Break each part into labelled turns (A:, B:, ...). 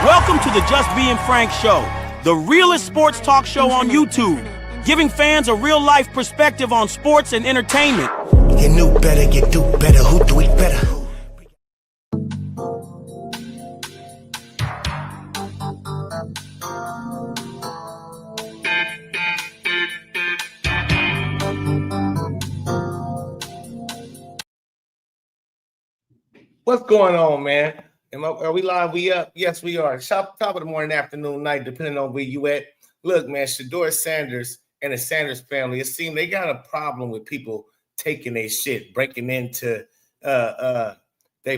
A: Welcome to the Just Being Frank Show, the realest sports talk show on YouTube, giving fans a real-life perspective on sports and entertainment.
B: You knew better, you do better, who do it better?
C: What's going on, man? Are we live? We up? Yes, we are. Top of the morning, afternoon, night, depending on where you at. Look, man, Sheduer Sanders and the Sanders family, it seems they got a problem with people taking their shit, breaking into their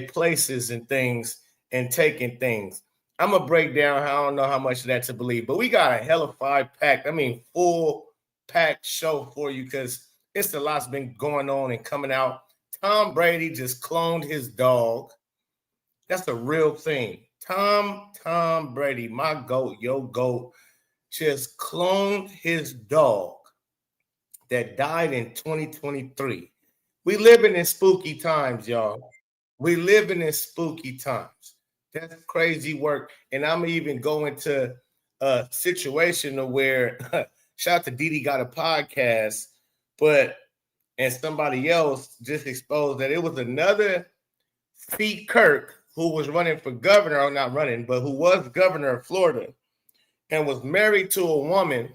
C: places and things and taking things. I'm going to break down, I don't know how much of that to believe, but we got a hell of full packed show for you because it's a lot's been going on and coming out. Tom Brady just cloned his dog. That's a real thing. Tom Brady, my GOAT, your GOAT, just cloned his dog that died in 2023. We living in spooky times, y'all. We living in spooky times. That's crazy work. And I'm even going to a situation where, shout out to Didi got a podcast, and somebody else just exposed that it was another Steve Kirk who was running for governor, or not running, but who was governor of Florida and was married to a woman.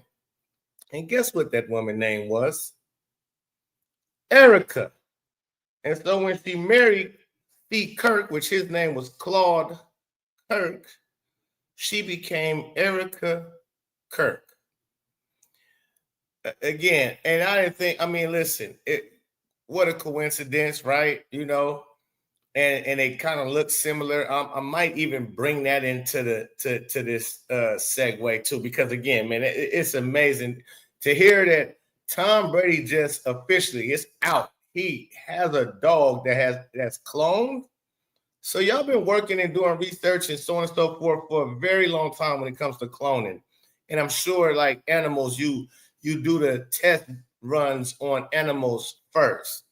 C: And guess what that woman's name was? Erica. And so when she married Steve Kirk, which his name was Claude Kirk, she became Erica Kirk. Again, and I didn't think, listen, what a coincidence, right? You know, and they kind of look similar. I might even bring that into this segue too, because again, man, it's amazing to hear that Tom Brady just officially is out. He has a dog that's cloned. So y'all been working and doing research and so on and so forth for a very long time when it comes to cloning. And I'm sure, like animals, you do the test runs on animals first.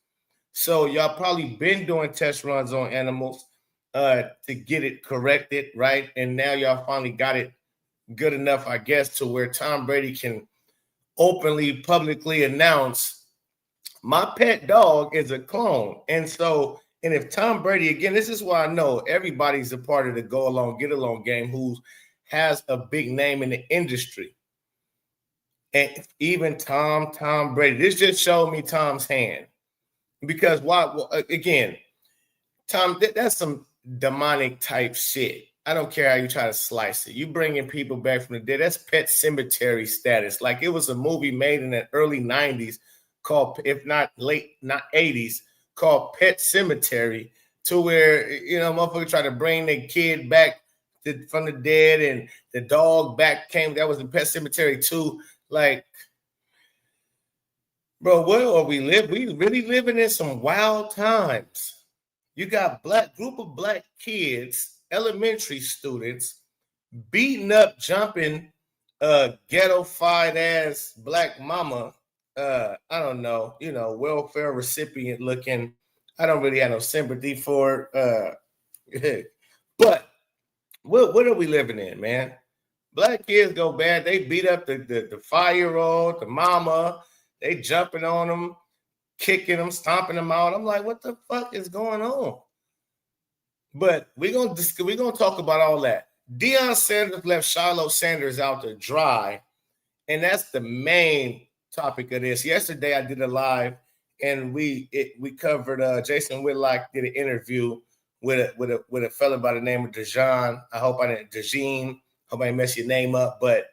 C: So y'all probably been doing test runs on animals to get it corrected, right? And now y'all finally got it good enough, I guess, to where Tom Brady can openly, publicly announce, my pet dog is a clone. And if Tom Brady, again, this is why I know everybody's a part of the go along, get along game who has a big name in the industry. And even Tom Brady, this just showed me Tom's hand. Because why? Well, again, Tom, that's some demonic type shit. I don't care how you try to slice it. You bringing people back from the dead. That's Pet Cemetery status. Like it was a movie made in the early 90s called, if not late, not 80s, called Pet Cemetery, to where, you know, motherfuckers try to bring their kid back from the dead and the dog back came. That was in Pet Cemetery too. Like, bro, where are we live? We really living in some wild times. You got group of black kids, elementary students, beating up, jumping, ghetto-fied ass black mama. I don't know, you know, welfare recipient looking. I don't really have no sympathy for it. But what are we living in, man? Black kids go bad. They beat up the 5-year-old, the mama. They jumping on them, kicking them, stomping them out. I'm like, what the fuck is going on? But we're gonna talk about all that. Deion Sanders left Shilo Sanders out to dry, and that's the main topic of this. Yesterday I did a live, and we covered Jason Whitlock did an interview with a fella by the name of Deion. I hope I didn't mess your name up, but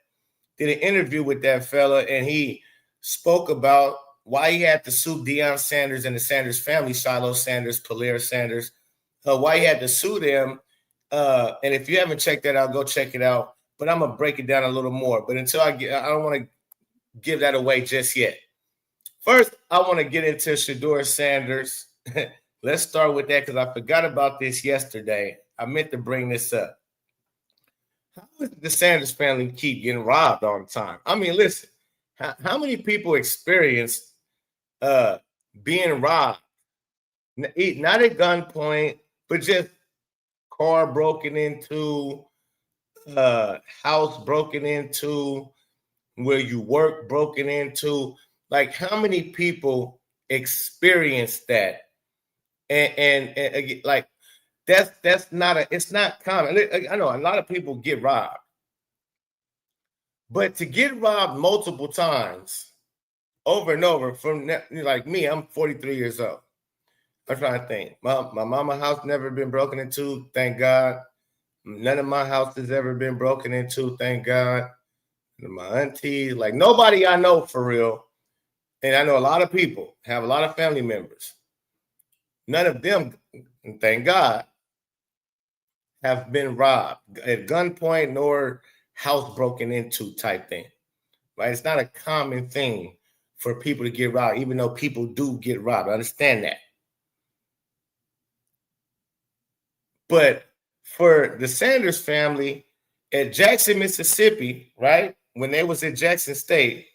C: did an interview with that fella, and he spoke about why he had to sue Deion Sanders and the Sanders family, Shilo Sanders, Polaire Sanders, why he had to sue them. And if you haven't checked that out, go check it out. But I'm going to break it down a little more. But until I don't want to give that away just yet. First, I want to get into Sheduer Sanders. Let's start with that because I forgot about this yesterday. I meant to bring this up. How does the Sanders family keep getting robbed all the time? I mean, listen, how many people experience being robbed? Not at gunpoint, but just car broken into, house broken into, where you work broken into. Like, how many people experience that? And again, like, that's not it's not common. I know a lot of people get robbed, but to get robbed multiple times over and over, from like me, I'm 43 years old. I'm trying to think. My mama's house never been broken into, thank God. None of my house has ever been broken into, thank God. My auntie, like, nobody I know for real, and I know a lot of people, have a lot of family members. None of them, thank God, have been robbed at gunpoint nor house broken into type thing. Right? It's not a common thing for people to get robbed, even though people do get robbed. I understand that. But for the Sanders family at Jackson, Mississippi, right, when they was at Jackson State,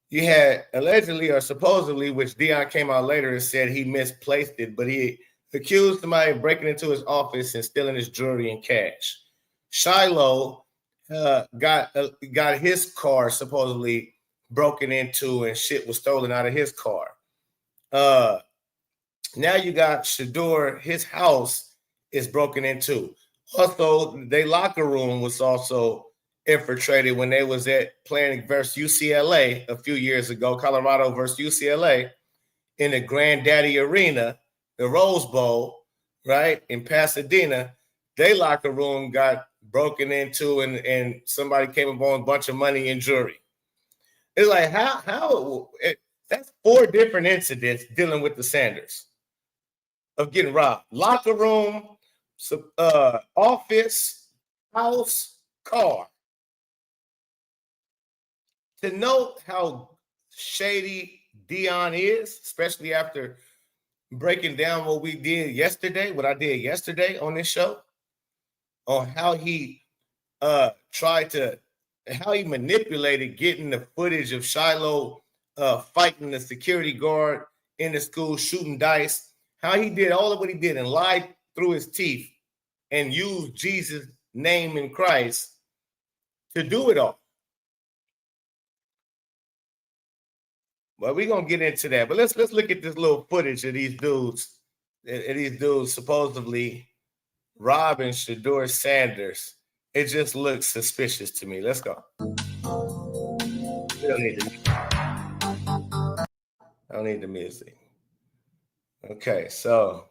C: you had allegedly or supposedly, which Deion came out later and said he misplaced it, but he accused somebody of breaking into his office and stealing his jewelry and cash. Shilo got his car supposedly broken into and shit was stolen out of his car. Now you got Sheduer, his house is broken into. Also, their locker room was also infiltrated when they was at playing versus UCLA a few years ago, Colorado versus UCLA in the Granddaddy Arena, the Rose Bowl, right, in Pasadena. Their locker room got broken into and somebody came upon a bunch of money and jewelry. It's like, that's 4 different incidents dealing with the Sanders of getting robbed. Locker room, office, house, car. To know how shady Deion is, especially after breaking down what I did yesterday on this show, on how he how he manipulated getting the footage of Shilo fighting the security guard in the school, shooting dice, how he did all of what he did and lied through his teeth and used Jesus' name in Christ to do it all. Well, we're gonna get into that, but let's look at this little footage of these dudes supposedly robbing Sheduer Sanders. It just looks suspicious to me. Let's go. I don't need the music. Okay, so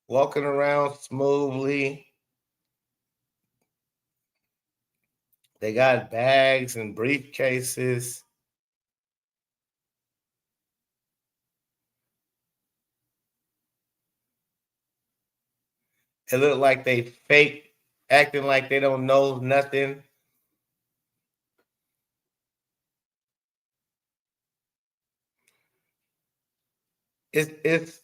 C: walking around smoothly. They got bags and briefcases. It looked like they fake, acting like they don't know nothing. It's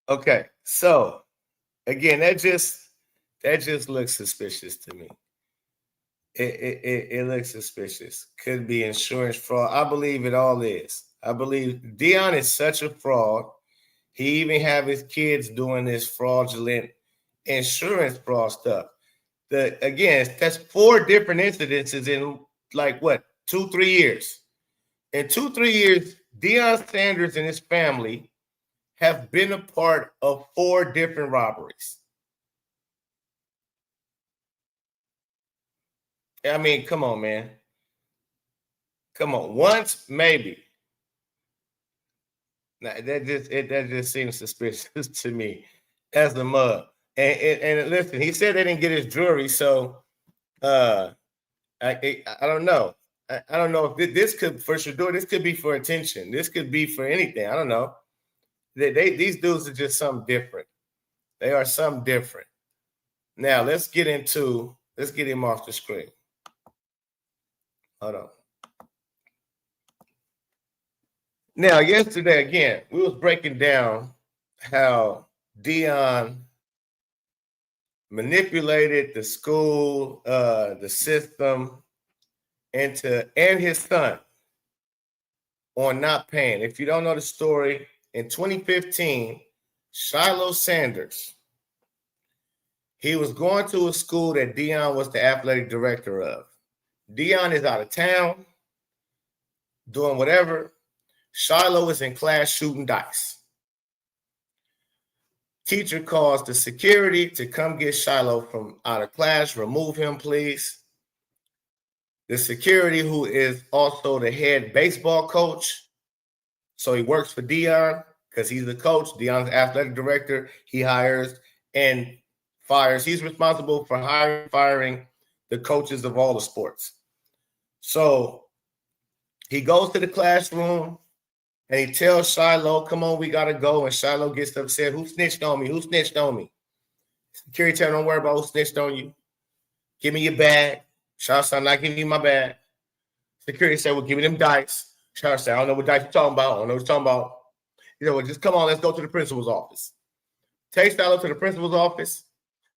C: okay. So again, that just looks suspicious to me. It looks suspicious. Could be insurance fraud. I believe it all is. I believe Deion is such a fraud. He even have his kids doing this fraudulent insurance fraud stuff. Again, that's 4 different incidences in like what, 2-3 years. In 2-3 years, Deion Sanders and his family have been a part of 4 different robberies. I mean, come on, man. Come on, once maybe. Now, that just seems suspicious to me as the mug. And listen, he said they didn't get his jewelry, so I don't know. I don't know if this could for sure. This could be for attention. This could be for anything. I don't know. These dudes are just something different. They are something different. Now let's get him off the screen. Hold on. Now, yesterday, again, we was breaking down how Deion manipulated the school, the system, and his son on not paying. If you don't know the story, in 2015, Shilo Sanders, he was going to a school that Deion was the athletic director of. Deion is out of town, doing whatever. Shilo is in class shooting dice. Teacher calls the security to come get Shilo from out of class. Remove him, please. The security, who is also the head baseball coach, so he works for Deion because he's the coach. Deion's athletic director. He hires and fires. He's responsible for hiring, firing the coaches of all the sports. So he goes to the classroom and he tells Shilo, come on, we got to go. And Shilo gets upset. Who snitched on me? Who snitched on me? Security tell him, don't worry about who snitched on you. Give me your bag. Shilo said, I'm not giving you my bag. Security said, well, give me them dice. Shilo said, I don't know what dice you're talking about. I don't know what you're talking about. He said, well, just come on, let's go to the principal's office. Take Shilo to the principal's office.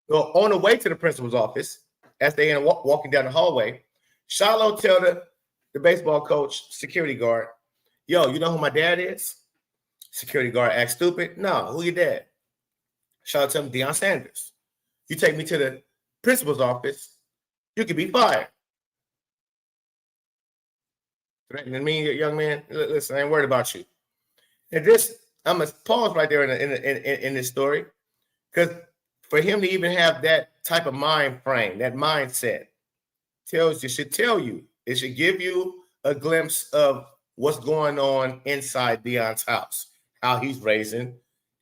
C: So on the way to the principal's office, as they end up walking down the hallway, Shilo tell the baseball coach, security guard, yo, you know who my dad is? Security guard acts stupid. No, who your dad? Shilo tell him, Deion Sanders. You take me to the principal's office, you could be fired. Threatening me, young man. Listen, I ain't worried about you. And this, I'm gonna pause right there in this story, because for him to even have that type of mind frame, that mindset, should tell you, it should give you a glimpse of what's going on inside Deion's house, how he's raising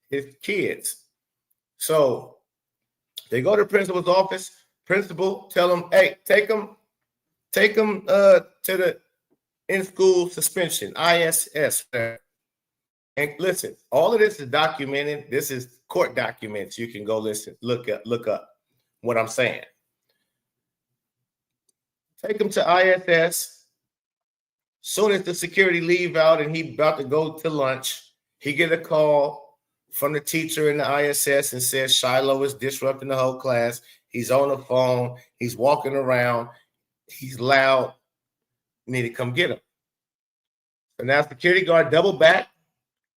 C: his kids. So they go to the principal's office. Principal tell him, hey, take him to the in-school suspension, ISS. And listen, all of this is documented. This is court documents. You can go listen, look up what I'm saying. Take him to ISS. Soon as the security leave out and he about to go to lunch, he get a call from the teacher in the ISS and says Shilo is disrupting the whole class. He's on the phone. He's walking around. He's loud. You need to come get him. So now security guard double back.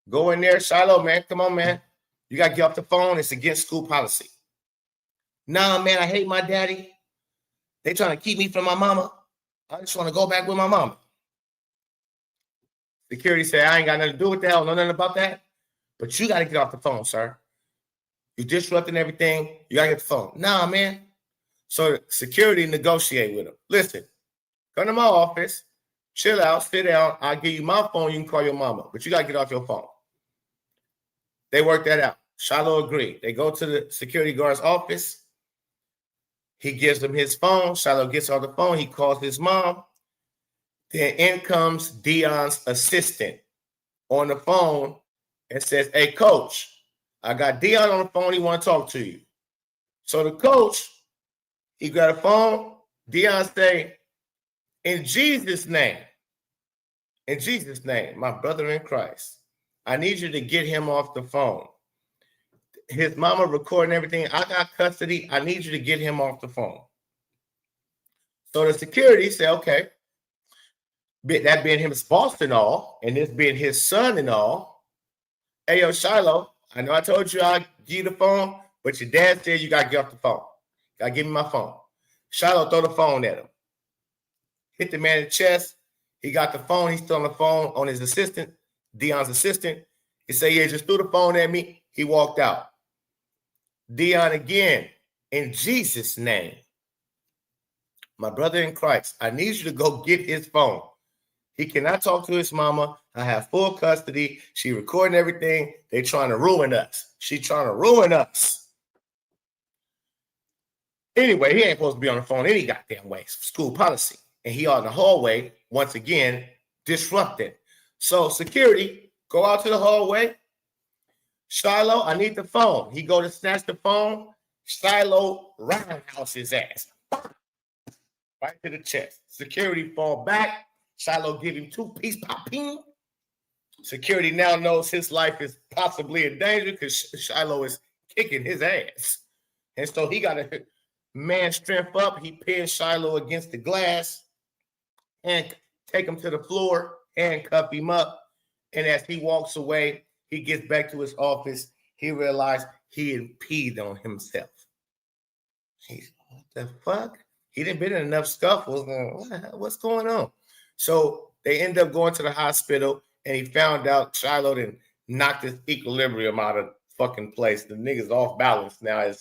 C: Go in there. Shilo, man, come on, man. You got to get off the phone. It's against school policy. Nah, man, I hate my daddy. They trying to keep me from my mama. I just want to go back with my mama. Security said, I ain't got nothing to do with that. I don't know nothing about that. But you got to get off the phone, sir. You're disrupting everything. You got to get the phone. Nah, man. So security negotiate with him. Listen, come to my office. Chill out. Sit down. I'll give you my phone. You can call your mama. But you got to get off your phone. They work that out. Shilo agreed. They go to the security guard's office. He gives them his phone. Shilo gets on the phone. He calls his mom. Then in comes Deion's assistant on the phone and says, hey, coach, I got Deion on the phone. He want to talk to you. So the coach, he got a phone. Deion say, in Jesus' name, my brother in Christ, I need you to get him off the phone. His mama recording everything. I got custody. I need you to get him off the phone. So the security said, okay, that being his boss and all, and this being his son and all, hey, yo, Shilo, I know I told you I'd give you the phone, but your dad said you got to get off the phone. Got to give me my phone. Shilo throw the phone at him. Hit the man in the chest. He got the phone. He's still on the phone on his assistant, Deion's assistant. He said, yeah, just threw the phone at me. He walked out. Deion again, in Jesus' name, my brother in Christ, I need you to go get his phone. He cannot talk to his mama. I have full custody. She recording everything. They trying to ruin us. She trying to ruin us. Anyway, he ain't supposed to be on the phone any goddamn way. It's school policy. And he on the hallway, once again, disrupting. So security, go out to the hallway. Shilo, I need the phone. He go to snatch the phone. Shilo roundhouse his ass. Right to the chest. Security fall back. Shilo give him 2-piece popping. Security now knows his life is possibly in danger because Shilo is kicking his ass. And so he got to man strength up. He pins Shilo against the glass and take him to the floor. handcuff him up. And as he walks away, he gets back to his office. He realized he had peed on himself. He's, what the fuck? He didn't been in enough scuffles. What's going on? So they end up going to the hospital, and he found out Shilo done knocked his equilibrium out of fucking place. The nigga's off balance now.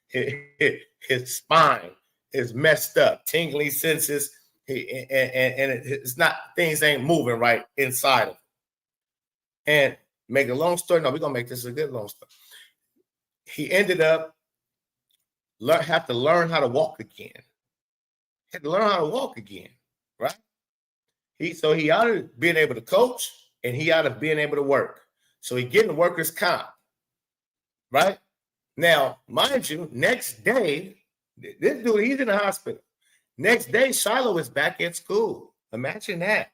C: His spine is messed up, tingling senses, and it's not, things ain't moving right inside of him. And make a long story, no, we're gonna make this a good long story. He ended up have to learn how to walk again. Had to learn how to walk again, right? So he out of being able to coach, and he out of being able to work. So he getting workers' comp, right? Now, mind you, next day, this dude, he's in the hospital. Next day, Shilo is back at school. Imagine that.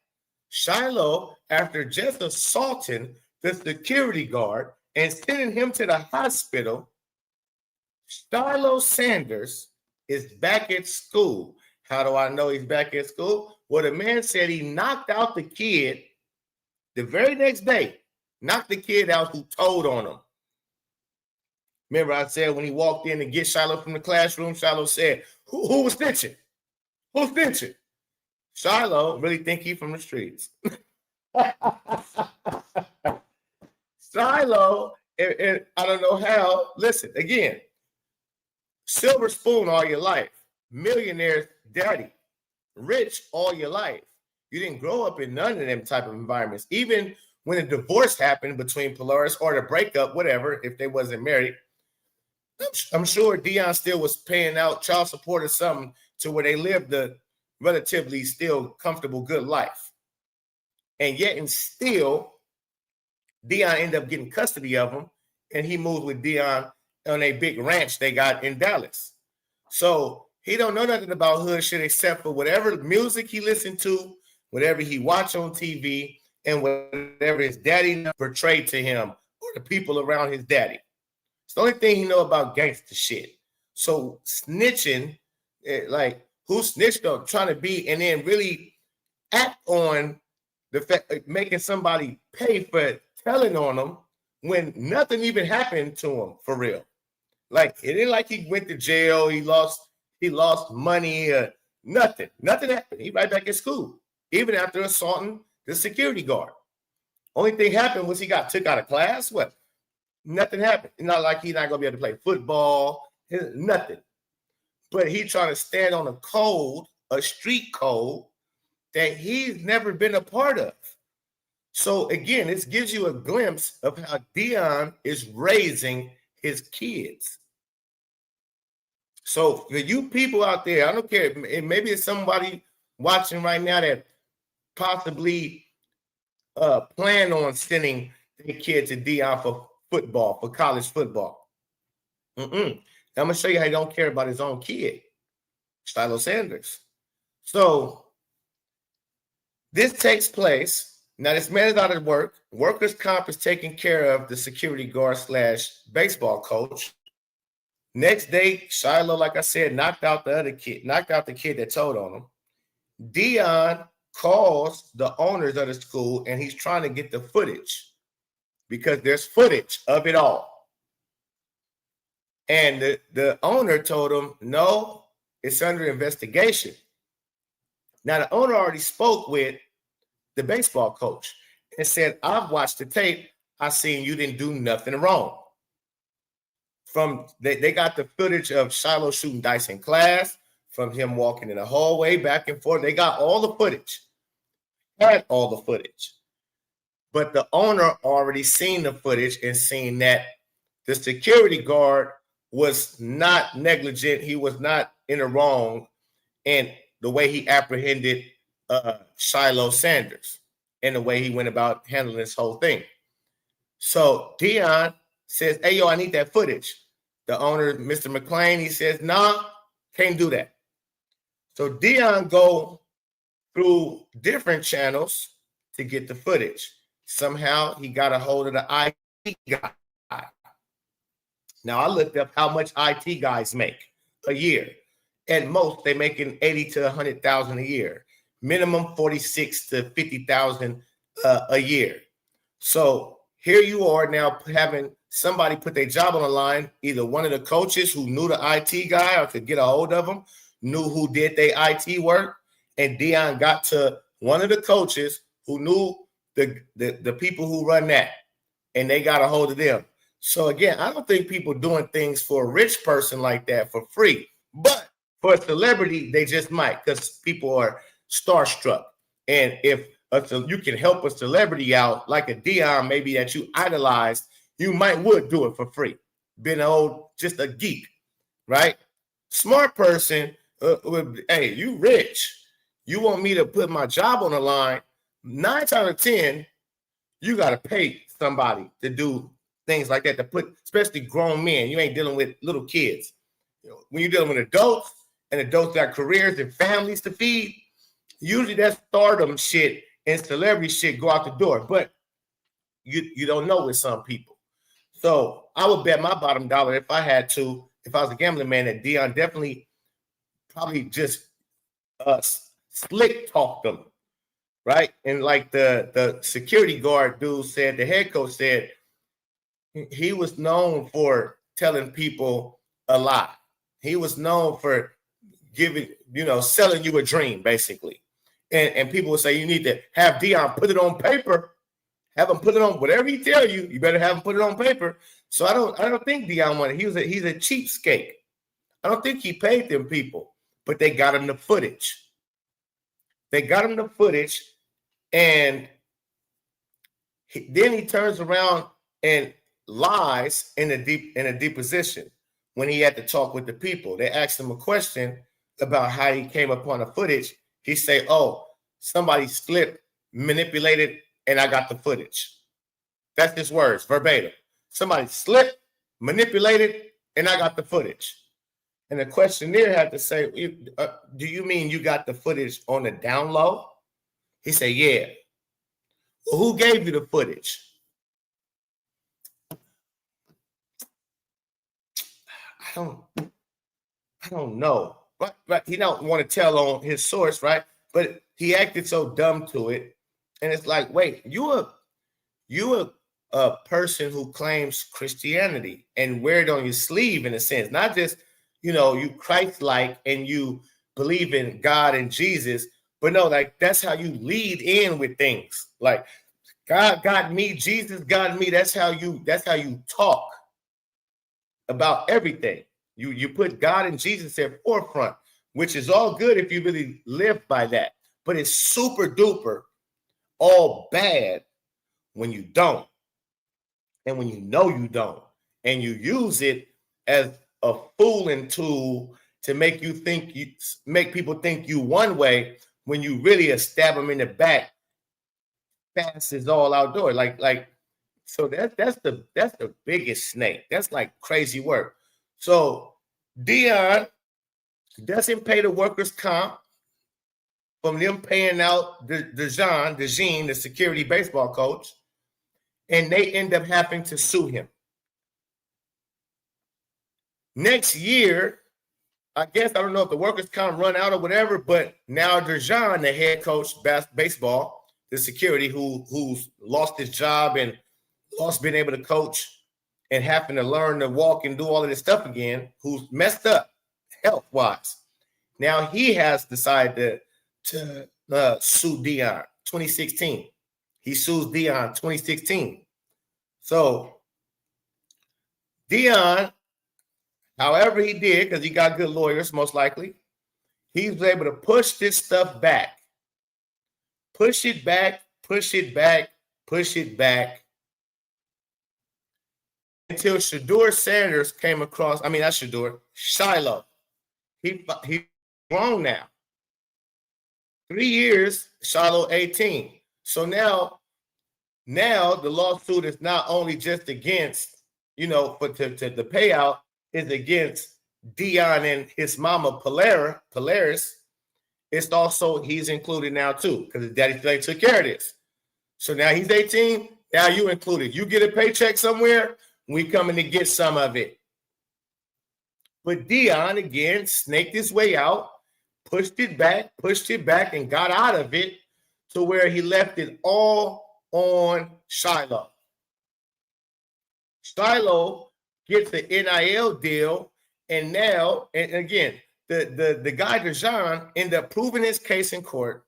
C: Shilo, after just assaulting the security guard and sending him to the hospital, Shilo Sanders is back at school. How do I know he's back at school? Well, the man said he knocked out the kid the very next day. Knocked the kid out who told on him. Remember, I said when he walked in to get Shilo from the classroom, Shilo said, who was snitching? Who's snitching? Shilo really think he from the streets. Shilo, and I don't know how. Listen, again, silver spoon all your life. Millionaire's daddy. Rich all your life. You didn't grow up in none of them type of environments. Even when a divorce happened between Polaris or the breakup, whatever, if they wasn't married, I'm sure Deion still was paying out child support or something to where they lived a relatively still comfortable, good life. And yet and still, Deion ended up getting custody of him, and he moved with Deion on a big ranch they got in Dallas. So he don't know nothing about hood shit except for whatever music he listened to, whatever he watched on TV, and whatever his daddy portrayed to him or the people around his daddy. It's the only thing he know about gangster shit. So snitching, like who snitched on trying to be, and then really act on the fact making somebody pay for telling on them when nothing even happened to him for real. Like it ain't like he went to jail, he lost money, nothing. Nothing happened. He right back at school, even after assaulting the security guard. Only thing happened was he got took out of class. What? Nothing happened. It's not like he's not gonna be able to play football. Nothing. But he trying to stand on a street code that he's never been a part of. So again, this gives you a glimpse of how Deion is raising his kids. So for you people out there, I don't care. Maybe it's somebody watching right now that possibly plan on sending their kid to Deion for football, for college football. I'm going to show you how he don't care about his own kid, Shilo Sanders. So this takes place. Now, this man is out of work. Workers' comp is taking care of the security guard / baseball coach. Next day, Shilo, like I said, knocked out the kid that told on him. Deion calls the owners of the school, and he's trying to get the footage because there's footage of it all. And the owner told him, no, it's under investigation. Now, the owner already spoke with the baseball coach and said, I've watched the tape. I seen you didn't do nothing wrong. They got the footage of Shilo shooting dice in class, from him walking in the hallway back and forth. They got all the footage. Had all the footage. But the owner already seen the footage and seen that the security guard was not negligent. He was not in the wrong in the way he apprehended Shilo Sanders and the way he went about handling this whole thing. So Deion says, hey, yo, I need that footage. The owner, Mr. McClain, he says, nah, can't do that. So Deion go through different channels to get the footage. Somehow he got a hold of the IT guy. Now I looked up how much IT guys make a year. At most, they're making $80,000 to $100,000 a year. Minimum $46,000 to $50,000 a year. So here you are now having somebody put their job on the line. Either one of the coaches who knew the IT guy or could get a hold of him, knew who did their IT work, and Deion got to one of the coaches who knew the people who run that, and they got a hold of them. So again, I don't think people doing things for a rich person like that for free, but for a celebrity, they just might, because people are starstruck. And if you can help a celebrity out, like a Deion maybe that you idolized, you would do it for free. Been just a geek, right? Smart person, hey, you rich. You want me to put my job on the line? 9 times out of 10, you got to pay somebody to do things like that, to put, especially grown men. You ain't dealing with little kids. When you're dealing with adults, and adults got careers and families to feed, usually that stardom shit and celebrity shit go out the door. But you don't know with some people. So I would bet my bottom dollar if I had to, if I was a gambling man, that Deion definitely probably just slick talked them, right? And like the security guard dude said, the head coach said, he was known for telling people a lie. He was known for giving, selling you a dream, basically. And people would say, you need to have Deion put it on paper. Have him put it on whatever he tell you. You better have him put it on paper. So I don't think Deion wanted. He's a cheapskate. I don't think he paid them people, but they got him the footage. And then he turns around and lies in a deposition when he had to talk with the people. They asked him a question about how he came upon the footage. He say, "Oh, somebody slipped, manipulated, and I got the footage." That's his words, verbatim. Somebody slipped, manipulated, and I got the footage. And the questionnaire had to say, "Do you mean you got the footage on the down low?" He said, "Yeah." Well, who gave you the footage? I don't know. Right. He don't want to tell on his source, right? But he acted so dumb to it. And it's like, wait, you a person who claims Christianity and wear it on your sleeve, in a sense, not just, you Christ-like and you believe in God and Jesus, but no, like that's how you lead in with things. Like God got me, Jesus got me. That's how you talk about everything. You put God and Jesus at forefront, which is all good if you really live by that. But it's super duper all bad when you don't. And when you know you don't. And you use it as a fooling tool to make people think you one way when you really stab them in the back fast as all outdoor. So that's the biggest snake. That's like crazy work. So Deion doesn't pay the workers' comp from them paying out Deion, the security baseball coach, and they end up having to sue him. Next year, I guess, I don't know if the workers' comp run out or whatever, but now Deion, the head coach baseball, the security who's lost his job and lost being able to coach and having to learn to walk and do all of this stuff again, who's messed up health-wise. Now he has decided to sue Deion 2016. He sues Deion 2016. So Deion, however he did, because he got good lawyers, most likely, he was able to push this stuff back. Push it back until Sheduer Sanders came across, not Sheduer, Shilo. He grown now. 3 years, Shilo 18. So now the lawsuit is not only just against, for the payout is against Deion and his mama Polaris. It's also, he's included now too, because his daddy took care of this. So now he's 18, now you included. You get a paycheck somewhere, we coming to get some of it. But Deion, again, snaked his way out, pushed it back, and got out of it to where he left it all on Shilo. Shilo gets the NIL deal, and now, and again, the guy Deion ended up proving his case in court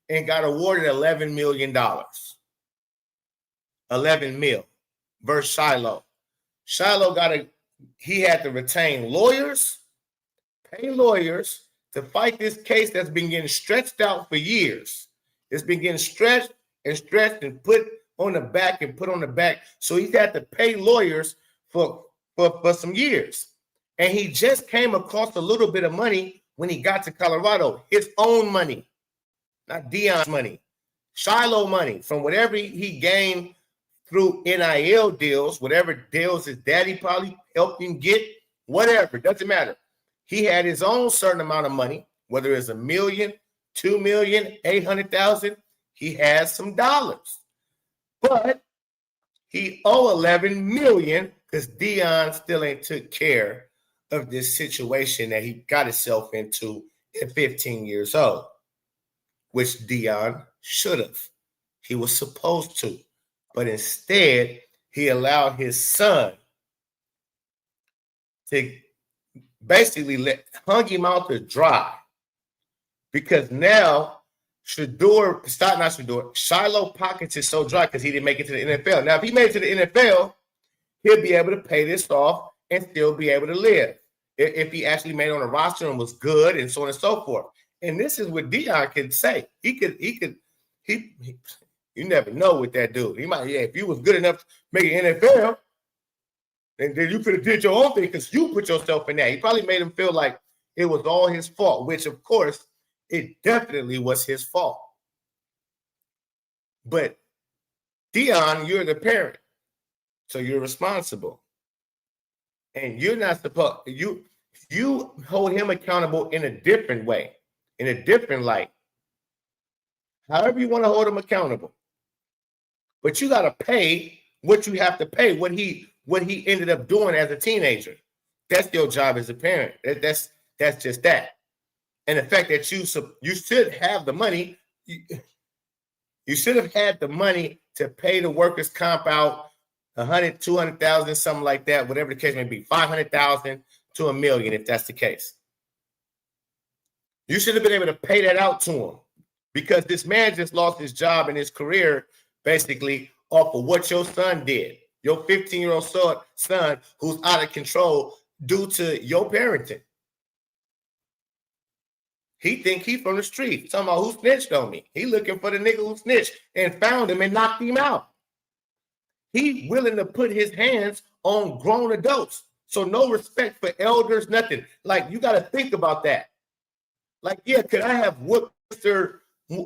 C: and got awarded $11 million. 11 mil versus Shilo. Shilo he had to retain lawyers, pay lawyers to fight this case that's been getting stretched out for years. It's been getting stretched and put on the back and put on the back. So he's had to pay lawyers for some years. And he just came across a little bit of money when he got to Colorado, his own money, not Deion's money, Shilo money from whatever he gained through NIL deals, whatever deals his daddy probably helped him get, whatever, doesn't matter. He had his own certain amount of money, whether it's $1 million, $2 million, 800,000, he has some dollars. But he owe 11 million because Deion still ain't took care of this situation that he got himself into at 15 years old, which Deion should have. He was supposed to. But instead, he allowed his son to basically hung him out to dry. Because now Shilo pockets is so dry because he didn't make it to the NFL. Now, if he made it to the NFL, he'll be able to pay this off and still be able to live. If he actually made on a roster and was good and so on and so forth. And this is what Deion could say. You never know with that dude. He might, if you was good enough to make an NFL, then you could have did your own thing because you put yourself in that. He probably made him feel like it was all his fault, which of course it definitely was his fault. But Deion, you're the parent, so you're responsible. And you're not supposed, you hold him accountable in a different way, in a different light. However you want to hold him accountable. But you got to pay what you have to pay, what he ended up doing as a teenager. That's your job as a parent. That's just that. And the fact that you should have the money, you should have had the money to pay the workers' comp out 100, 200,000, something like that, whatever the case may be, 500,000 to $1 million, if that's the case. You should have been able to pay that out to him because this man just lost his job and his career basically off of what your son did. Your 15-year-old son who's out of control due to your parenting. He think he from the street. Talking about who snitched on me. He looking for the nigga who snitched and found him and knocked him out. He willing to put his hands on grown adults. So no respect for elders, nothing. Like, you got to think about that. Like, yeah, could I have whooped Mr.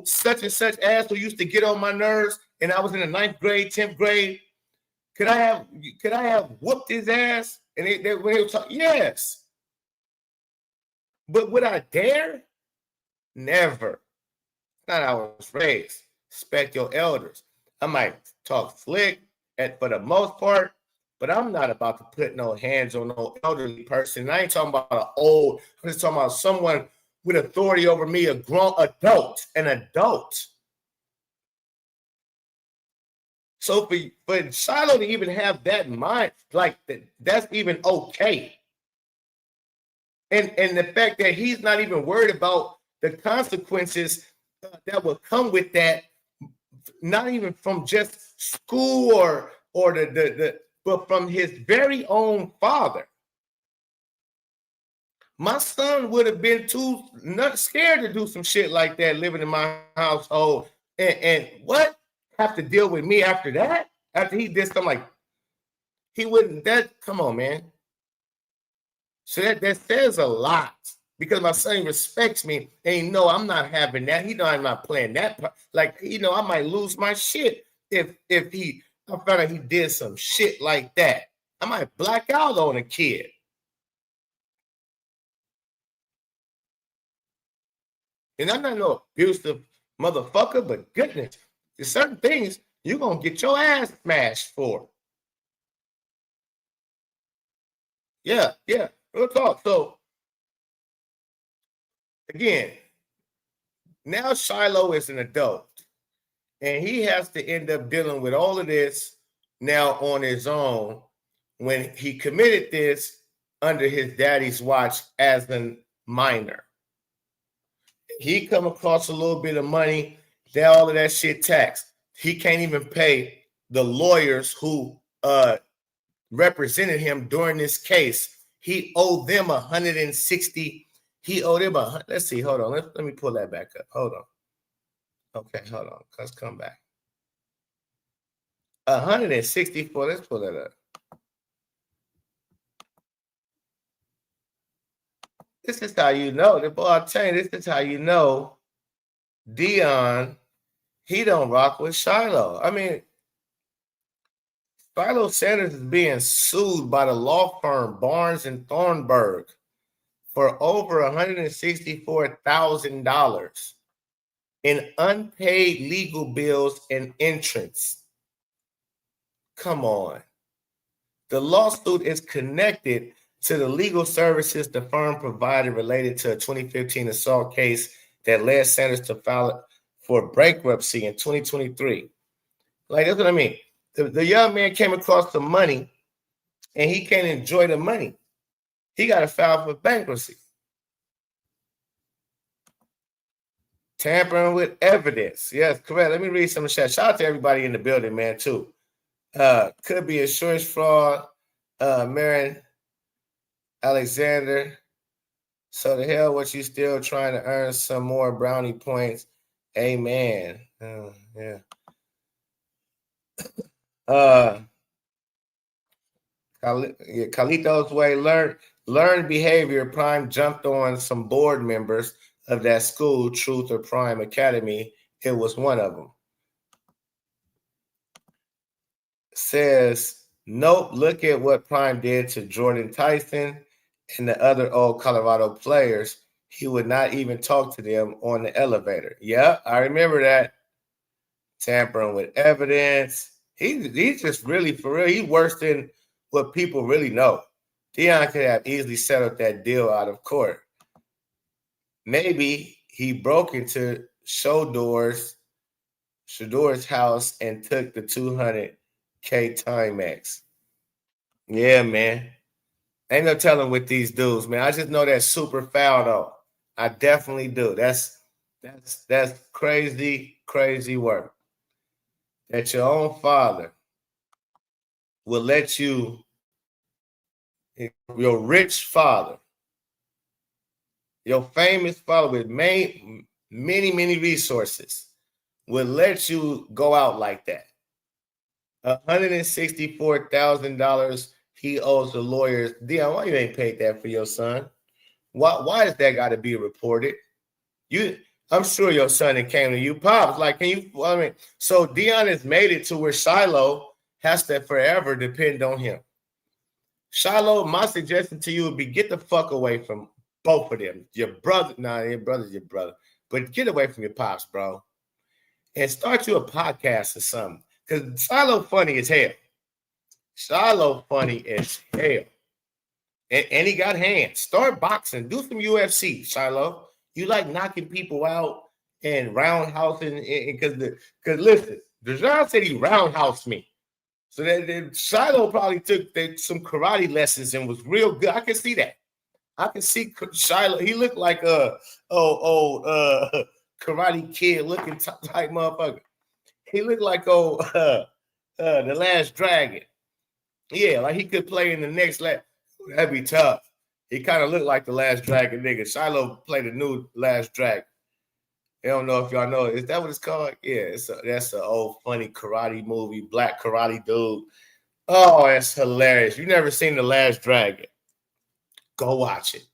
C: such and such ass who used to get on my nerves and I was in the 9th grade, 10th grade? Could I have whooped his ass? And when they were talking, yes. But would I dare? Never. That's not how I was raised. Respect your elders. I might talk slick for the most part, but I'm not about to put no hands on no elderly person. I ain't talking about an old, I'm just talking about someone with authority over me, a grown adult, an adult. So for Shilo to even have that in mind, like that's even okay. And the fact that he's not even worried about the consequences that will come with that, not even from just school or but from his very own father. My son would have been too not scared to do some shit like that living in my household. And what? Have to deal with me after that? After he did something like he wouldn't come on, man. So that says a lot. Because my son respects me and he know I'm not having that. He know I'm not playing that part. Like, I might lose my shit if I found out he did some shit like that. I might black out on a kid. And I'm not no abusive motherfucker, but goodness, there's certain things you're going to get your ass smashed for. Yeah, real talk. So, again, now Shilo is an adult. And he has to end up dealing with all of this now on his own when he committed this under his daddy's watch as a minor. He come across a little bit of money, then all of that shit taxed. He can't even pay the lawyers who represented him during this case. He owed them 160. He owed them let's see, hold on. Let me pull that back up. Hold on. Okay, hold on. Let's come back. 164. Let's pull that up. This is how you know. I'll tell you, this is how you know Deion, he don't rock with Shilo. I mean, Shilo Sanders is being sued by the law firm Barnes and Thornburg for over $164,000 in unpaid legal bills and entrance. Come on. The lawsuit is connected to the legal services the firm provided related to a 2015 assault case that led Sanders to file for bankruptcy in 2023. Like, that's what I mean. The young man came across some money, and he can't enjoy the money. He got to file for bankruptcy. Tampering with evidence. Yes, correct. Let me read some of the chat. Shout out to everybody in the building, man, too. Could be insurance fraud. Marion Alexander. So the hell, what you still trying to earn some more brownie points? Amen. Yeah. Carlito's way, learned behavior. Prime jumped on some board members of that school, Truth or Prime Academy. It was one of them. Says, nope, look at what Prime did to Jordan Tyson and the other old Colorado players. He would not even talk to them on the elevator. Yeah, I remember that. Tampering with evidence. He's just really, for real, he's worse than what people really know. Deion could have easily settled that deal out of court. Maybe he broke into Sheduer's house and took the $200K Timex. Yeah, man. Ain't no telling with these dudes, man. I just know that's super foul, though. I definitely do. That's crazy, crazy work. That your own father will let you, your rich father, your famous father with many, many resources, will let you go out like that. $164,000 he owes the lawyers. Deion, why you ain't paid that for your son? Why does that got to be reported? I'm sure your son that came to you, Pops. Like, can you? Well, I mean, so Deion has made it to where Shilo has to forever depend on him. Shilo, my suggestion to you would be get the fuck away from both of them. Your brother, your brother's your brother, but get away from your pops, bro, and start you a podcast or something. Because Shilo funny as hell. Shilo funny as hell, and he got hands. Start boxing. Do some UFC, Shilo. You like knocking people out and roundhousing, because listen, Dejan said he roundhoused me. So that Shilo probably took some karate lessons and was real good. I can see that. I can see Shilo. He looked like a Karate Kid looking type motherfucker. He looked like The Last Dragon. Yeah, like he could play in the next lap. That'd be tough. He kind of looked like the Last Dragon nigga. Shilo played the new Last Dragon. I don't know if y'all know. Is that what it's called? Yeah, that's an old funny karate movie, black karate dude. Oh, that's hilarious. You never seen The Last Dragon? Go watch it.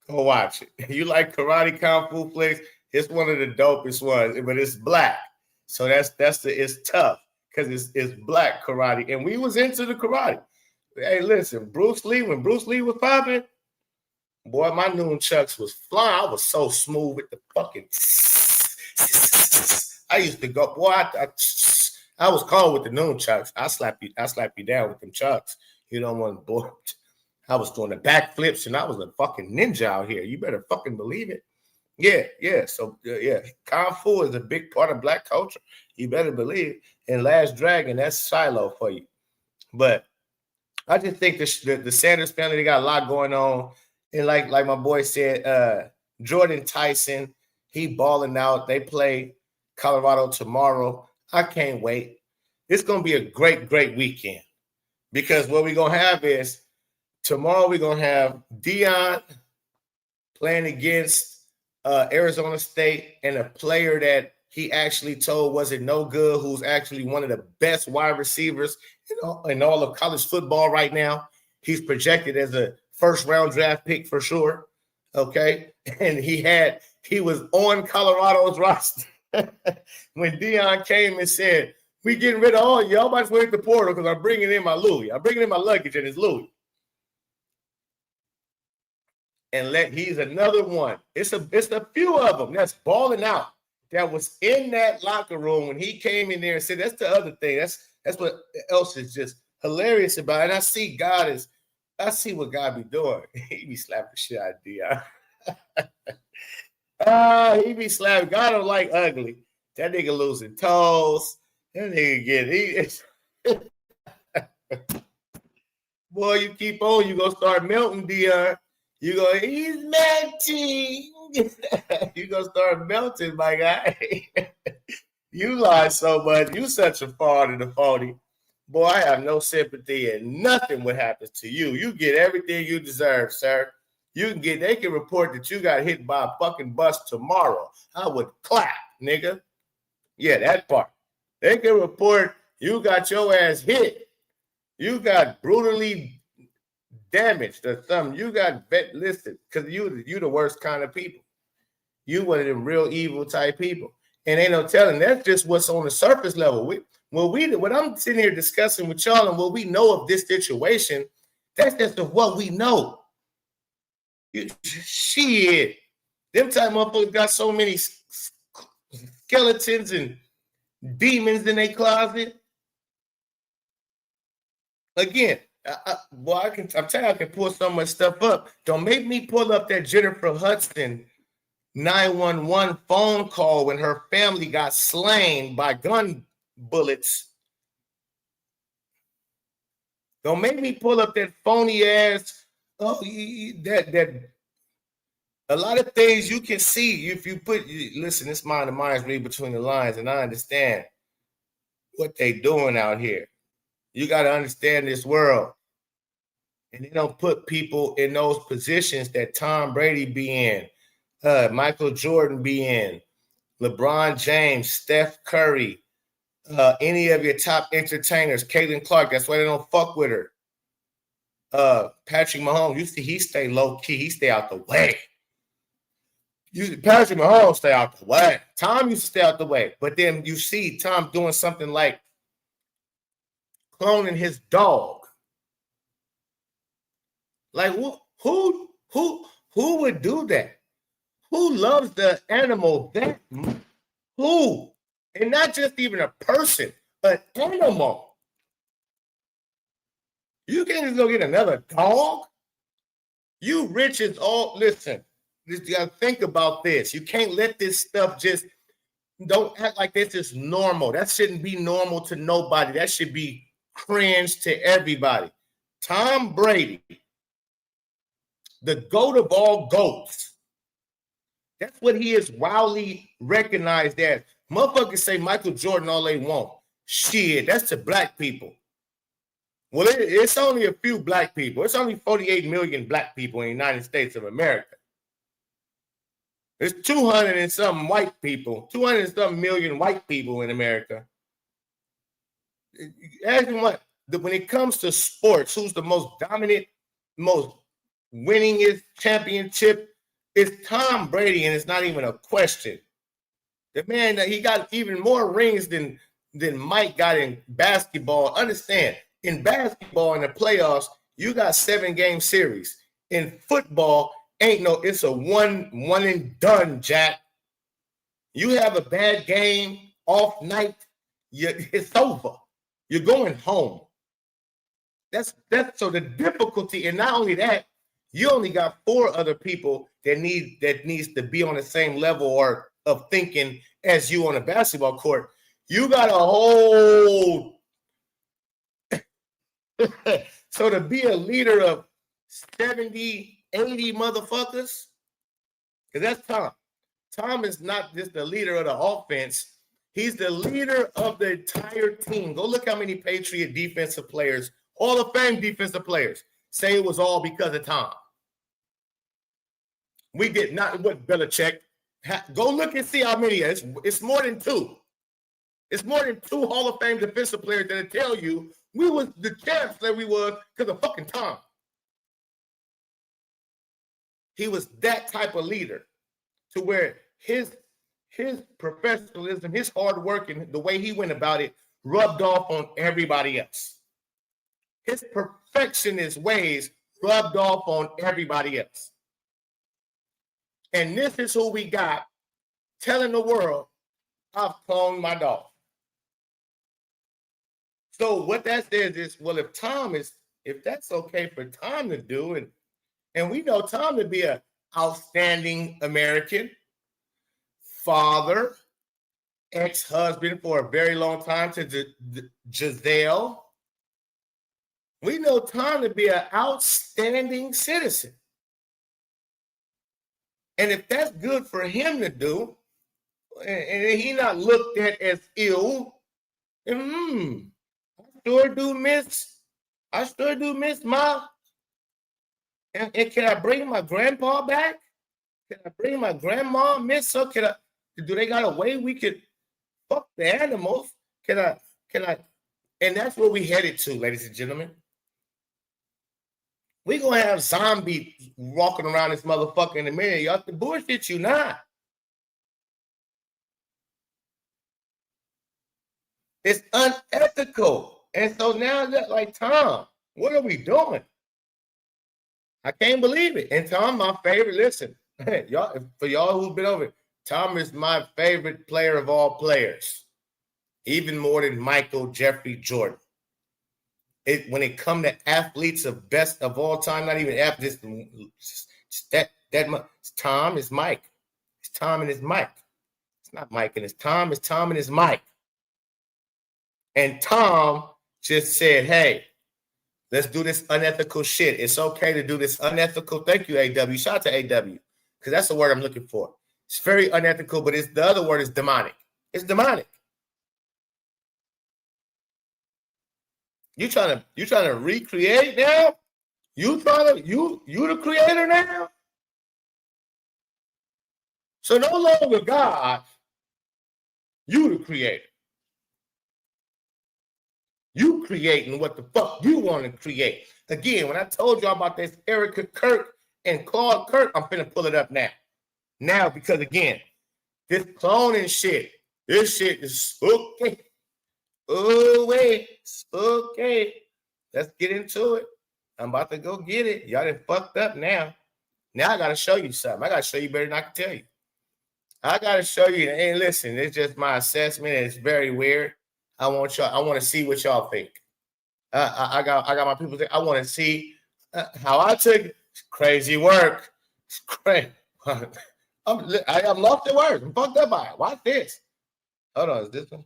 C: Go watch it. You like karate kung fu flicks? It's one of the dopest ones, but it's black. So it's tough because it's black karate. And we was into the karate. Hey, listen, when Bruce Lee was popping, boy, my nunchucks was flying. I was so smooth with the fucking. I used to go, boy. I was cold with the nunchucks. I slap you down with them chucks. You don't want to boy. I was doing the backflips and I was a fucking ninja out here. You better fucking believe it. Yeah. So, yeah, Kung Fu is a big part of Black culture. You better believe. And Last Dragon, that's Shilo for you. But I just think the Sanders family, they got a lot going on. And like my boy said, Jordan Tyson, he balling out. They play Colorado tomorrow. I can't wait. It's going to be a great, great weekend. Because what we're going to have is tomorrow we're going to have Deion playing against Arizona State and a player that he actually told wasn't no good, who's actually one of the best wide receivers in all of college football right now. He's projected as a first-round draft pick for sure, okay? And he was on Colorado's roster when Deion came and said, we getting rid of all y'all about to wait the portal because I'm bringing in my Louis. I'm bringing in my luggage and it's Louis. And he's another one. It's a few of them that's balling out that was in that locker room when he came in there and said, that's the other thing. That's what else is just hilarious about it. And I see what God be doing. He be slapping the shit out of Deion. He be slapping. God don't like ugly. That nigga losing toes. That nigga boy, you keep on, you gonna start melting, Deion. You go, he's melting. You gonna start melting, my guy. You lie so much. You such a fraud and a phony. Boy, I have no sympathy and nothing would happen to you. You get everything you deserve, sir. They can report that you got hit by a fucking bus tomorrow. I would clap, nigga. Yeah, that part. They can report you got your ass hit. You got brutally damaged or something. You got listed because you the worst kind of people. You one of them real evil type people. And ain't no telling. That's just what's on the surface level. What I'm sitting here discussing with y'all and what we know of this situation, that's just of what we know. Shit. Them type motherfuckers got so many skeletons and demons in their closet. Again, I'm telling you, I can pull so much stuff up. Don't make me pull up that Jennifer Hudson 911 phone call when her family got slain by gun bullets. Don't make me pull up that phony ass. That a lot of things you can see if you listen. This mind of mine read between the lines, and I understand what they doing out here. You got to understand this world. And they don't put people in those positions that Tom Brady be in, Michael Jordan be in, LeBron James, Steph Curry, any of your top entertainers, Caitlin Clark. That's why they don't fuck with her. Patrick Mahomes, you see, he stay low key. He stay out the way. Patrick Mahomes stay out the way. Tom used to stay out the way. But then you see Tom doing something like cloning his dog. Like who would do that? Who loves the animal that much? Who? And not just even a person, an animal. You can't just go get another dog. You rich as all. Listen, you gotta think about this. You can't let this stuff don't act like this is normal. That shouldn't be normal to nobody. That should be cringe to everybody. Tom Brady, the GOAT of all GOATs. That's what he is wildly recognized as. Motherfuckers say Michael Jordan all they want. Shit, that's to black people. Well, it's only a few black people. It's only 48 million black people in the United States of America. There's 200 and some white people, 200 and some million white people in America. Ask me what, when it comes to sports, who's the most dominant, most winningest championship? It's Tom Brady, and it's not even a question. The man that he got even more rings than Mike got in basketball. Understand, in basketball in the playoffs, you got 7-game series. In football, it's a one and done, Jack. You have a bad game, off night, it's over. You're going home. That's so the difficulty, and not only that, You only got 4 other people that needs to be on the same level or of thinking as you on a basketball court. You got a whole so to be a leader of 70, 80 motherfuckers, because that's Tom. Tom is not just the leader of the offense. He's the leader of the entire team. Go look how many Patriot defensive players, Hall of Fame defensive players, say it was all because of Tom. We did not what Belichick. Go look and see how many. It's more than 2. It's more than 2 Hall of Fame defensive players that'll tell you we was the champs that we was because of fucking Tom. He was that type of leader to where his professionalism, his hard work, and the way he went about it rubbed off on everybody else. His perfectionist ways rubbed off on everybody else. And this is who we got telling the world, I've cloned my dog. So what that says is, well, if that's okay for Tom to do, and we know Tom to be an outstanding American, father, ex-husband for a very long time to Giselle. We know Tom to be an outstanding citizen. And if that's good for him to do, and he not looked at as ill, I sure do miss my. And can I bring my grandpa back? Can I bring my grandma, miss? So do they got a way we could fuck the animals? Can I? And that's where we headed to, ladies and gentlemen. We gonna have zombies walking around this motherfucker in a minute. Y'all can bullshit you not. It's unethical. And so now, like, Tom, what are we doing? I can't believe it. And Tom, my favorite, listen, y'all, for y'all who've been over it, Tom is my favorite player of all players, even more than Michael Jeffrey Jordan. When it comes to athletes of best of all time, not even athletes, Tom is Mike. It's Tom and it's Mike. It's not Mike and it's Tom. It's Tom and it's Mike. And Tom just said, hey, let's do this unethical shit. It's okay to do this unethical. Thank you, AW. Shout out to AW, because that's the word I'm looking for. It's very unethical, but the other word is demonic. It's demonic. You trying to recreate now? You the creator now? So no longer God, you the creator. You creating what the fuck you want to create. Again, when I told y'all about this Erica Kirk and Claude Kirk, I'm finna pull it up now. Now, because again, this cloning shit, this shit is spooky. Oh, wait, spooky. Let's get into it. I'm about to go get it. Y'all done fucked up now. Now I got to show you something. I got to show you better than I can tell you. I got to show you. And listen, it's just my assessment. It's very weird. I want to see what y'all think. I got my people think. I want to see how I took it. It's crazy work. It's crazy. I'm lost at words. I'm fucked up by it. Watch this. Hold on, is this one?